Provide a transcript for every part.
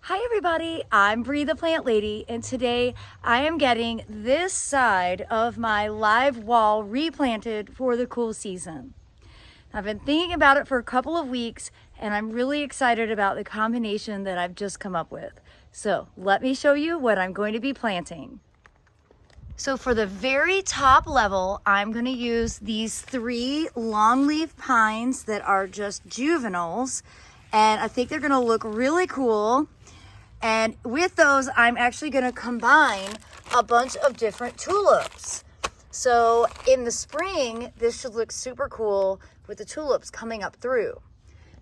Hi everybody, I'm Bree the Plant Lady, and today I am getting this side of my live wall replanted for the cool season. I've been thinking about it for a couple of weeks and I'm really excited about the combination that I've just come up with. So let me show you what I'm going to be planting. So for the very top level, I'm going to use these 3 longleaf pines that are just juveniles, and I think they're going to look really cool. And with those, I'm actually going to combine a bunch of different tulips. So in the spring, this should look super cool with the tulips coming up through.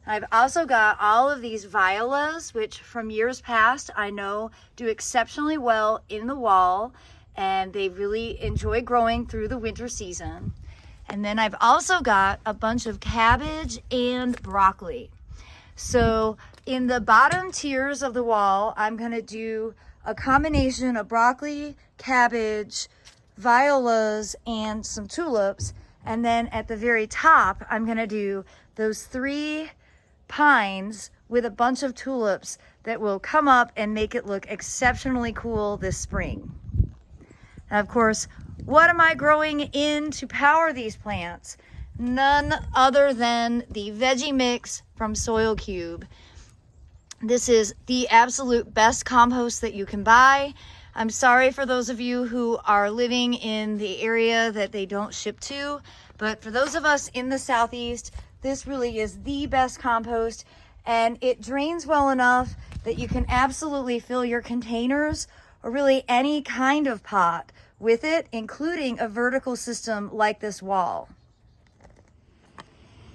I've also got all of these violas, which from years past, I know do exceptionally well in the wall, and they really enjoy growing through the winter season. And then I've also got a bunch of cabbage and broccoli. So in the bottom tiers of the wall, I'm going to do a combination of broccoli, cabbage, violas, and some tulips. And then at the very top, I'm going to do those 3 pines with a bunch of tulips that will come up and make it look exceptionally cool this spring. And of course, what am I growing in to power these plants? None other than the veggie mix from Soil Cube. This is the absolute best compost that you can buy. I'm sorry for those of you who are living in the area that they don't ship to, but for those of us in the Southeast, this really is the best compost, and it drains well enough that you can absolutely fill your containers or really any kind of pot with it, including a vertical system like this wall.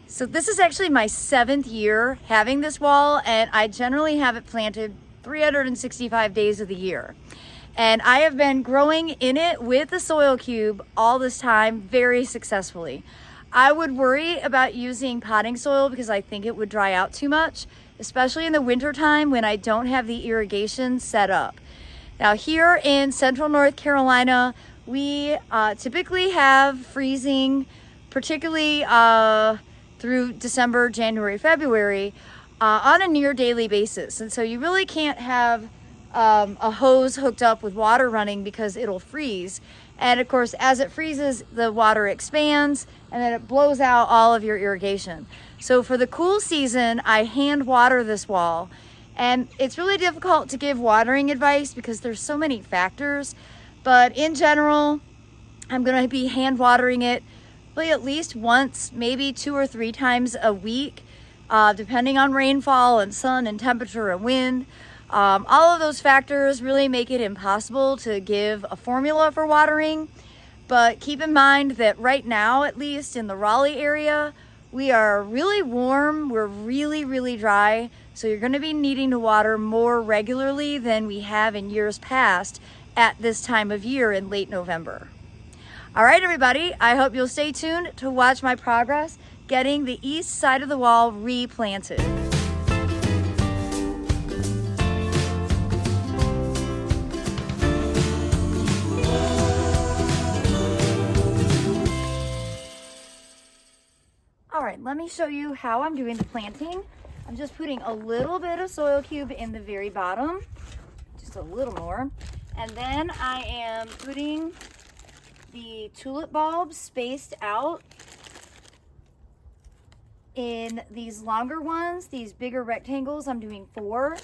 So this is actually my 7th year having this wall, and I generally have it planted 365 days of the year. And I have been growing in it with the Soil Cube all this time very successfully. I would worry about using potting soil because I think it would dry out too much, especially in the winter time when I don't have the irrigation set up. Now here in central North Carolina, we typically have freezing, particularly through December, January, February, on a near daily basis. And so you really can't have a hose hooked up with water running because it'll freeze. And of course, as it freezes, the water expands and then it blows out all of your irrigation. So for the cool season, I hand water this wall. And it's really difficult to give watering advice because there's so many factors. But in general, I'm going to be hand watering it at least once, maybe 2 or 3 times a week, depending on rainfall and sun and temperature and wind. All of those factors really make it impossible to give a formula for watering. But keep in mind that right now, at least in the Raleigh area, we are really warm. We're really, really dry. So you're going to be needing to water more regularly than we have in years past at this time of year in late November. All right, everybody, I hope you'll stay tuned to watch my progress getting the east side of the wall replanted. All right, let me show you how I'm doing the planting. I'm just putting a little bit of Soil Cube in the very bottom, just a little more. And then I am putting the tulip bulbs spaced out in these longer ones, these bigger rectangles. I'm doing 4.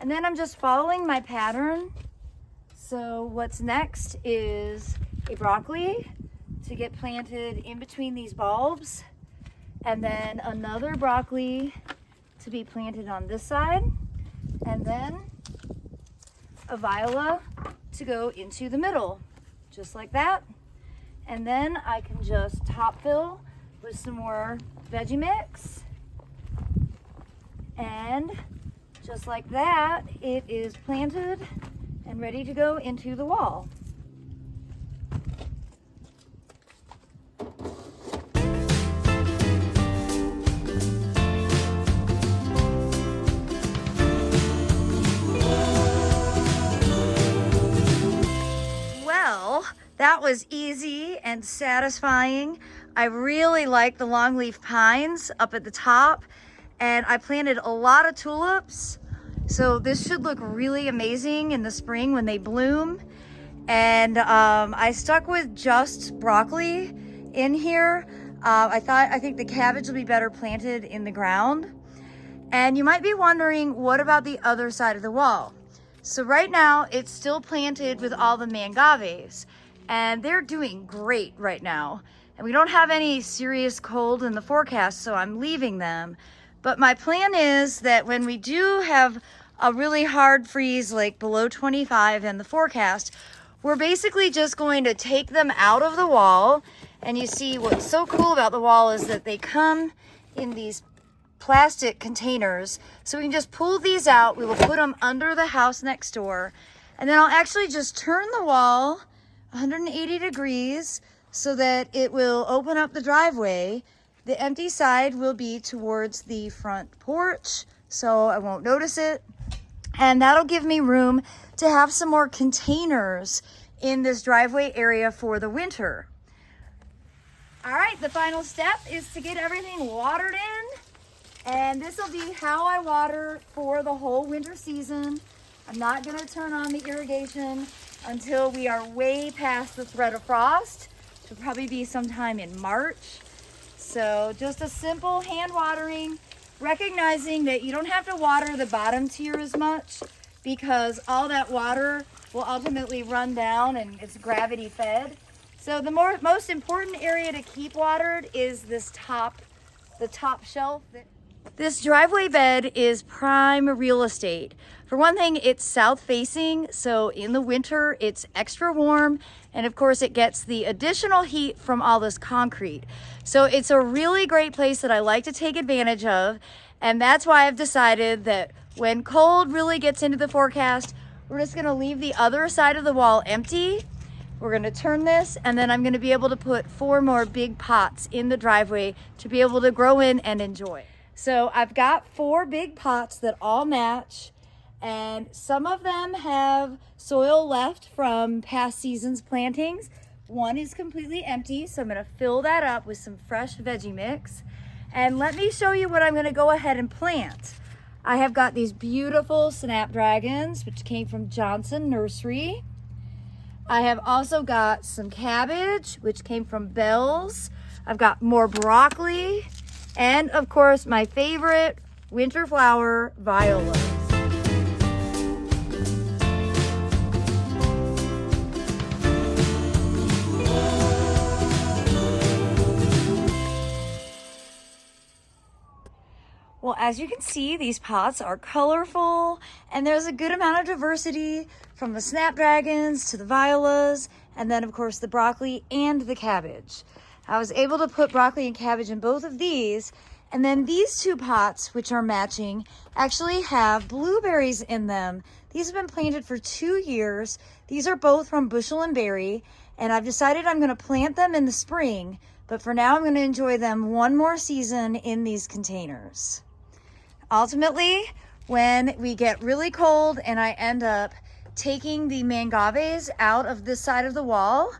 And then I'm just following my pattern. So what's next is a broccoli to get planted in between these bulbs. And then another broccoli to be planted on this side. And then a viola to go into the middle, just like that. And then I can just top fill with some more veggie mix. And just like that, it is planted and ready to go into the wall. That was easy and satisfying. I really like the longleaf pines up at the top, and I planted a lot of tulips So this should look really amazing in the spring when they bloom. And I stuck with just broccoli in here. I think the cabbage will be better planted in the ground. And you might be wondering, what about the other side of the wall? So right now it's still planted with all the mangaves, and they're doing great right now. And we don't have any serious cold in the forecast, so I'm leaving them. But my plan is that when we do have a really hard freeze, like below 25 in the forecast, we're basically just going to take them out of the wall. And you see what's so cool about the wall is that they come in these plastic containers. So we can just pull these out. We will put them under the house next door. And then I'll actually just turn the wall 180 degrees so that it will open up the driveway. The empty side will be towards the front porch, so I won't notice it. And that'll give me room to have some more containers in this driveway area for the winter. All right, the final step is to get everything watered in. And this will be how I water for the whole winter season. I'm not gonna turn on the irrigation until we are way past the threat of frost, which will probably be sometime in March. So just a simple hand watering, recognizing that you don't have to water the bottom tier as much because all that water will ultimately run down and it's gravity fed. So the most important area to keep watered is this the top shelf. This driveway bed is prime real estate. For one thing, it's south facing, so in the winter it's extra warm, and of course it gets the additional heat from all this concrete. So it's a really great place that I like to take advantage of, and that's why I've decided that when cold really gets into the forecast, we're just gonna leave the other side of the wall empty. We're gonna turn this, and then I'm gonna be able to put 4 more big pots in the driveway to be able to grow in and enjoy. So I've got 4 big pots that all match, and some of them have soil left from past season's plantings. One is completely empty, so I'm gonna fill that up with some fresh veggie mix. And let me show you what I'm gonna go ahead and plant. I have got these beautiful snapdragons, which came from Johnson Nursery. I have also got some cabbage, which came from Bell's. I've got more broccoli, and of course, my favorite winter flower, violas. Well, as you can see, these pots are colorful, and there's a good amount of diversity from the snapdragons to the violas, and then of course the broccoli and the cabbage. I was able to put broccoli and cabbage in both of these, and then these 2 pots, which are matching, actually have blueberries in them. These have been planted for 2 years. These are both from Bushel and Berry, and I've decided I'm gonna plant them in the spring, but for now I'm gonna enjoy them 1 more season in these containers. Ultimately, when we get really cold and I end up taking the mangaves out of this side of the wall,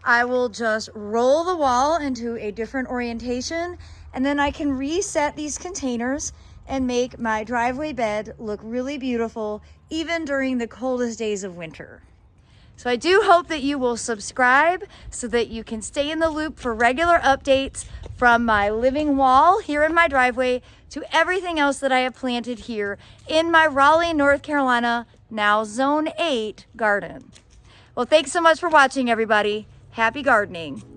I will just roll the wall into a different orientation, and then I can reset these containers and make my driveway bed look really beautiful, even during the coldest days of winter. So I do hope that you will subscribe so that you can stay in the loop for regular updates from my living wall here in my driveway to everything else that I have planted here in my Raleigh, North Carolina, now Zone 8 garden. Well, thanks so much for watching, everybody. Happy gardening.